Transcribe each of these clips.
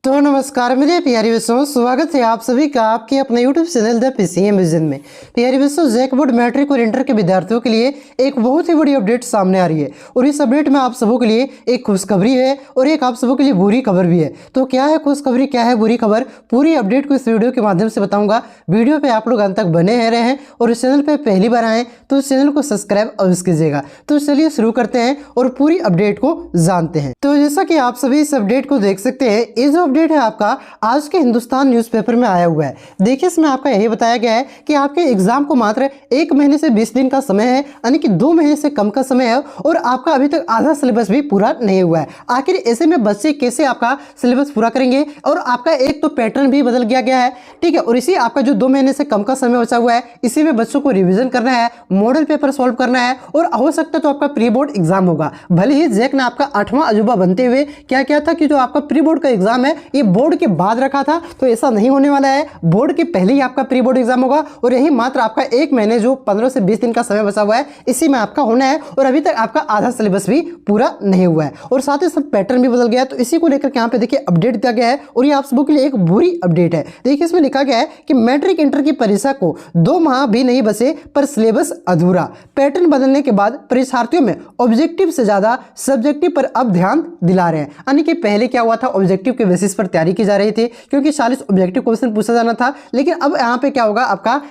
तो नमस्कार मेरे प्यारे बच्चों, स्वागत है आप सभी का आपके अपने YouTube channel the PCM vision में। प्यारे बच्चों, जैक बोर्ड मैट्रिक और इंटर के विद्यार्थियों के लिए एक बहुत ही बड़ी अपडेट सामने आ रही है और इस अपडेट में आप सबों के लिए एक खुशखबरी है और एक आप सबों के लिए बुरी खबर भी है। तो क्या है खुशखबरी, क्या है बुरी खबर, पूरी अपडेट को इस वीडियो के माध्यम से बताऊंगा। वीडियो पे आप लोग अंत तक बने रहे हैं और इस चैनल पे पहली बार आए तो इस चैनल को सब्सक्राइब अवश्य कीजिएगा। तो चलिए शुरू करते हैं और पूरी अपडेट को जानते हैं। तो जैसा कि आप सभी इस अपडेट को देख सकते हैं, ये जो अपडेट है आपका आज के हिंदुस्तान न्यूज़पेपर में आया हुआ है। देखिए, इसमें आपका यही बताया गया है कि आपके एग्जाम को मात्र 1 महीने से 20 दिन का समय है, यानी कि 2 महीने से कम का समय है और आपका अभी तक आधा सिलेबस भी पूरा नहीं हुआ है। आखिर ऐसे में बच्चे कैसे आपका सिलेबस पूरा करेंगे और आपका एक तो पैटर्न भी बदल गया है, ठीक है। और इसी आपका जो 2 महीने से कम का समय बचा हुआ है, इसी में बच्चों को रिवीजन करना है, मॉडल पेपर सॉल्व करना है और हो सकता है तो आपका प्री बोर्ड एग्जाम होगा। भले ही जैक ने आपका 8वां अजूबा बनते हुए क्या किया था कि जो आपका प्री बोर्ड का एग्जाम है ये बोर्ड के बाद रखा था, तो ऐसा नहीं होने वाला है। बोर्ड के पहले ही आपका प्री बोर्ड एग्जाम होगा और यही मात्र आपका 1 महीने जो 15 से 20 दिन का समय बचा हुआ है इसी में आपका होना है और अभी तक आपका आधा सिलेबस भी पूरा नहीं हुआ है और साथ ही साथ पैटर्न भी बदल गया है। तो इसी को लेकर यहाँ पे देखिए अपडेट दिया गया है और ये आप सबों के लिए एक बुरी अपडेट है। देखिए, इसमें लिखा गया है कि मैट्रिक इंटर की परीक्षा को 2 माह भी नहीं बचे पर सिलेबस अधूरा। पैटर्न बदलने के बाद परीक्षार्थियों में ऑब्जेक्टिव से ज्यादा सब्जेक्टिव पर अब ध्यान दिला रहे हैं। यानी कि पहले क्या हुआ था, ऑब्जेक्टिव के बेसिस पर तैयारी की जा रही थी क्योंकि 40 ऑब्जेक्टिव क्वेश्चन पूछा जाना था, लेकिन अब यहाँ पे क्या होगा, आपका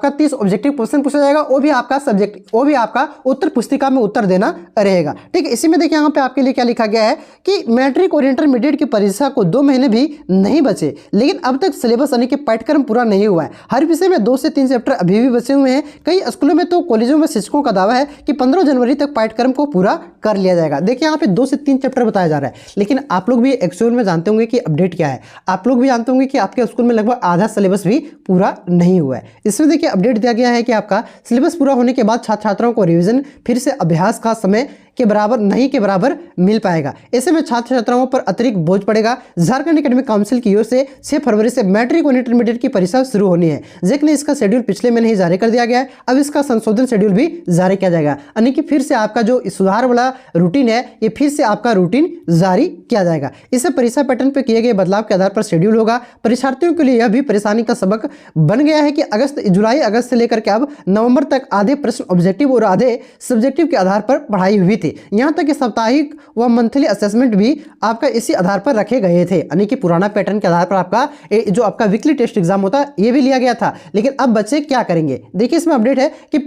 30 ऑब्जेक्टिव क्वेश्चन पूछा जाएगा, वो भी आपका सब्जेक्ट, वो भी आपका उत्तर पुस्तिका में उत्तर देना रहेगा, ठीक है। इसी में देखिए यहाँ पे आपके लिए क्या लिखा गया है कि मैट्रिक और इंटरमीडिएट की परीक्षा को 2 महीने भी नहीं बचे, लेकिन अब तक सिलेबस यानी कि पाठ्यक्रम पूरा नहीं हुआ है। हर विषय में 2 से 3 चैप्टर अभी भी बचे हुए हैं। कई स्कूलों में तो कॉलेजों में शिक्षकों का दावा है कि 15 जनवरी तक पाठ्यक्रम को पूरा कर लिया जाएगा। देखिए, यहाँ पे 2 से 3 चैप्टर बताया जा रहा है, लेकिन आप लोग भी एक्चुअल में जानते होंगे कि अपडेट क्या है। आप लोग भी जानते होंगे कि आपके स्कूल में लगभग आधा सिलेबस भी पूरा नहीं हुआ है। इसमें देखिए अपडेट दिया गया है कि आपका सिलेबस पूरा होने के बाद छात्र छात्राओं को रिवीजन फिर से अभ्यास का समय के बराबर मिल पाएगा। ऐसे में छात्र छात्राओं पर अतिरिक्त बोझ पड़ेगा। झारखंड एकेडमिक काउंसिल की ओर से 6 फरवरी से मैट्रिक और इंटरमीडिएट की परीक्षा शुरू होनी है। जैक ने इसका शेड्यूल पिछले महीने ही जारी कर दिया गया है, अब इसका संशोधन शेड्यूल भी जारी किया जाएगा, यानी कि फिर से आपका जो सुधार वाला रूटीन है ये फिर से आपका रूटीन जारी किया जाएगा। इससे परीक्षा पैटर्न पर किए गए बदलाव के आधार पर शेड्यूल होगा। परीक्षार्थियों के लिए यह भी परेशानी का सबक बन गया है कि जुलाई अगस्त से लेकर के अब नवंबर तक आधे प्रश्न ऑब्जेक्टिव और आधे सब्जेक्टिव के आधार पर पढ़ाई हुई थी। यहाँ तक कि साप्ताहिक व मंथली असेसमेंट भी आपका इसी आधार पर रखे गए थे, यानी कि पुराना पैटर्न के आधार पर आपका जो आपका वीकली टेस्ट एग्जाम होता है ये भी लिया गया था। लेकिन अब बच्चे क्या करेंगे, देखिए इसमें अपडेट है कि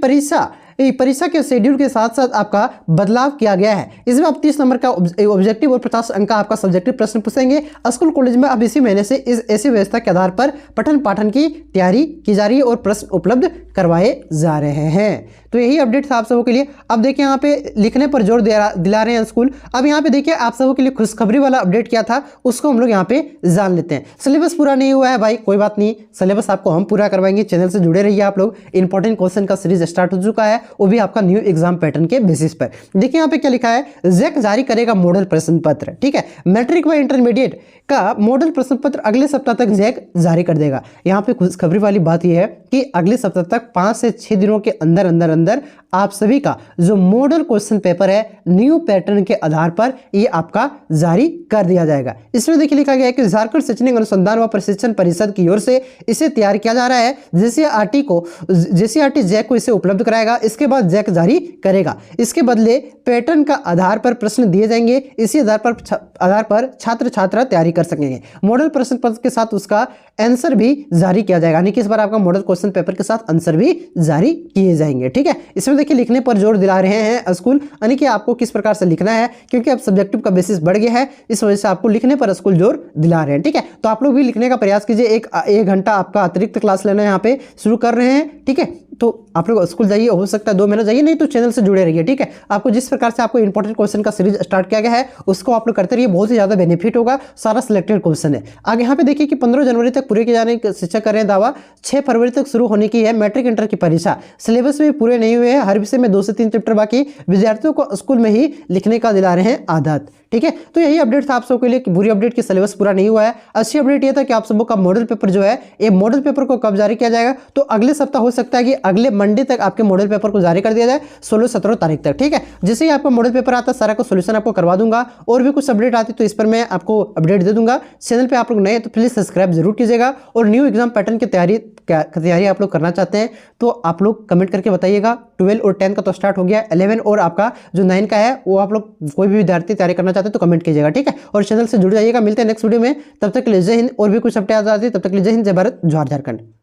परीक्षा के शेड्यूल के साथ साथ आपका बदलाव किया गया है। इसमें आप 30 नंबर का ऑब्जेक्टिव और 50 अंक का आपका सब्जेक्टिव प्रश्न पूछेंगे। स्कूल कॉलेज में अब इसी महीने से इस ऐसी व्यवस्था के आधार पर पठन पाठन की तैयारी की जा रही है और प्रश्न उपलब्ध करवाए जा रहे हैं। तो यही अपडेट था आप सबों के लिए। अब देखिए यहाँ पे लिखने पर जोर दिला रहे हैं स्कूल। अब यहाँ पे देखिए आप सबों के लिए खुशखबरी वाला अपडेट क्या था उसको हम लोग यहाँ पे जान लेते हैं। सिलेबस पूरा नहीं हुआ है भाई, कोई बात नहीं, सिलेबस आपको हम पूरा करवाएंगे। चैनल से जुड़े रहिए आप लोग। इंपॉर्टेंट क्वेश्चन का सीरीज स्टार्ट हो चुका है, वो भी आपका न्यू एग्जाम पैटर्न के बेसिस पर। देखिए यहाँ पे क्या लिखा है, जैक जारी करेगा मॉडल प्रश्न पत्र, ठीक है। मैट्रिक व इंटरमीडिएट का मॉडल प्रश्न पत्र अगले सप्ताह तक जैक जारी कर देगा। यहाँ पे खुशखबरी वाली बात यह है कि अगले सप्ताह तक 5 से 6 दिनों के अंदर आप सभी का जो मॉडल क्वेश्चन पेपर है न्यू पैटर्न के आधार पर ये आपका जारी कर दिया जाएगा। इसमें देखिए लिखा गया है कि झारखंड शैक्षणिक अनुसंधान व प्रशिक्षण परिषद की ओर से इसे तैयार किया जा रहा है। जेसीईआरटी जैक को इसे उपलब्ध कराएगा, इसके बाद जैक जारी करेगा। इसके बदले पैटर्न का आधार पर प्रश्न दिए जाएंगे, इसी आधार पर छात्र छात्रा तैयारी कर सकेंगे। मॉडल प्रश्न पत्र के साथ उसका आंसर भी जारी किया जाएगा, यानी कि इस बार आपका मॉडल क्वेश्चन पेपर के साथ आंसर भी जारी किए जाएंगे, ठीक है। इसमें देखिए लिखने पर जोर दिला रहे हैं स्कूल, यानी कि आपको किस प्रकार से लिखना है, क्योंकि अब सब्जेक्टिव का बेसिस बढ़ गया है, इस वजह से आपको लिखने पर स्कूल जोर दिला रहे हैं, ठीक है। तो आप लोग भी लिखने का प्रयास कीजिए। एक घंटा आपका अतिरिक्त क्लास लेना यहाँ पे शुरू कर रहे हैं, ठीक है। तो आप लोग स्कूल जाइए, हो सकता है 2 महीना जाइए, नहीं तो चैनल से जुड़े रहिए, ठीक है। आपको जिस प्रकार से आपको इंपॉर्टेंट क्वेश्चन का सीरीज स्टार्ट किया गया है उसको आप लोग करते रहिए, बहुत ही ज्यादा बेनिफिट होगा। सारा सिलेक्टेड क्वेश्चन है। आगे यहाँ पे देखिए कि 15 जनवरी तक पूरे किए जाने के शिक्षक कर रहे हैं दावा। 6 फरवरी तक शुरू होने की है मैट्रिक इंटर की परीक्षा। सिलेबस भी पूरे नहीं हुए हैं, हर विषय में 2 से 3 चैप्टर बाकी। विद्यार्थियों को स्कूल में ही लिखने का दिला रहे हैं आदत, ठीक है। तो यही अपडेट था आप सबके लिए कि बुरी अपडेट की सिलेबस पूरा नहीं हुआ है। अच्छी अपडेट यह था कि आप सबों का मॉडल पेपर जो है ये मॉडल पेपर को कब जारी किया जाएगा, तो अगले सप्ताह हो सकता है कि अगले मंडे तक आपके मॉडल पेपर को जारी कर दिया जाए, 16-17 तारीख तक। ठीक है, जैसे ही आपका मॉडल पेपर आता है सारा का सोल्यूशन आपको करवा दूंगा। और भी कुछ अपडेट आती तो इस पर मैं आपको अपडेट दे दूंगा। चैनल पे आप लोग नए तो प्लीज सब्सक्राइब जरूर कीजिएगा। और न्यू एग्जाम पैटर्न की तैयारी आप लोग करना चाहते हैं तो आप लोग कमेंट करके बताइएगा। 12 और 10 का तो स्टार्ट हो गया, 11 और आपका जो 9 का है वो आप लोग कोई भी विद्यार्थी तैयारी करना चाहते हैं तो कमेंट कीजिएगा। ठीक है, और चैनल से जुड़ जाइएगा। मिलते हैं नेक्स्ट वीडियो में, तब तक के लिए जय हिंद। और भी कुछ अपडेट आती है तब तक के लिए जय हिंद, जय भारत, जोहार झारखंड।